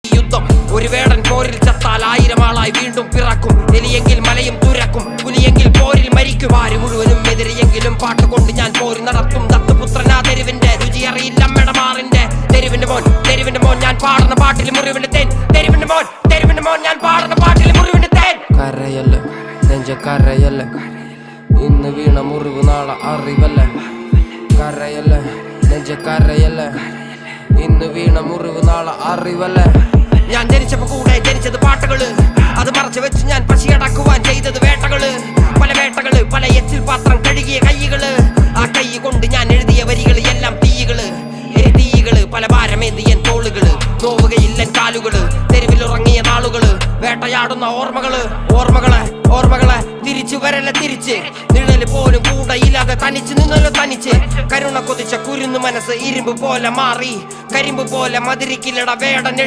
യുദ്ധം ഒരു വേടൻ പോരിൽ ചത്താൽ 1000 ആളായി വീണ്ടും പിറക്കും. എലിയെങ്കിൽ മലയും തുരക്കും, പുലിയെങ്കിൽ പോരിൽ മരിക്കും. ആര് മുഴുവനും എതിരെയെങ്കിലും പാട്ടുകൊണ്ട് ഞാൻ പോരി നടത്തും. ദത്തുപുത്രനാ തെരുവിന്റെ രുചി അറിയില്ല മെടമാറിന്റെ. തെരുവിന്റെ മോൻ ഞാൻ പാടുന്ന പാട്ടിൽ മുറിവിന്റെ തേൻ. തെരുവിന്റെ മോൻ ഞാൻ പാടുന്ന പാട്ടിൽ മുറിവിന്റെ തേൻ. കരയല്ല നെഞ്ചക്കരയല്ല, ഇന്ന് വീണ മുറിവ് നാളെ അറിവല്ല. കരയല്ല നെഞ്ചക്കരയല്ല, ഇന്ന് വീണ മുറിവ് നാളെ അറിവല്ല. ഞാൻ ജനിച്ചപ്പോ കൂടെ ജനിച്ചത് പാട്ടുകള്, അത് മറച്ചു വെച്ച് ഞാൻ പശിയടക്കുവാൻ ചെയ്തത് വേട്ടകള്. പല വേട്ടകള്, പല എച്ചിൽ പാത്രം കഴുകിയ കൈകള്. ആ കൈ കൊണ്ട് ഞാൻ എഴുതിയ വരികള് എല്ലാം തീകള്. തീകള് പല ഭാരമേന്തിയൻ തോളുകള്, നോവുകയില്ല കാലുകള്. തെരുവിലുറങ്ങിയ നാളുകള്, വേട്ടയാടുന്ന ഓർമ്മകളെ തിരിച്ചു വരല തിരിച്ച്. നിഴല് പോലും കൂടെ ഇല്ലാതെ തനിച്ച് നിന്നല്ലോ തനിച്ച്. കരുണ കൊതിച്ച കുരുന്നു മനസ്സ് ഇരുമ്പ് പോലെ മാറി, കരിമ്പ് പോലെ മതിരിക്കില്ലട വേടൻ.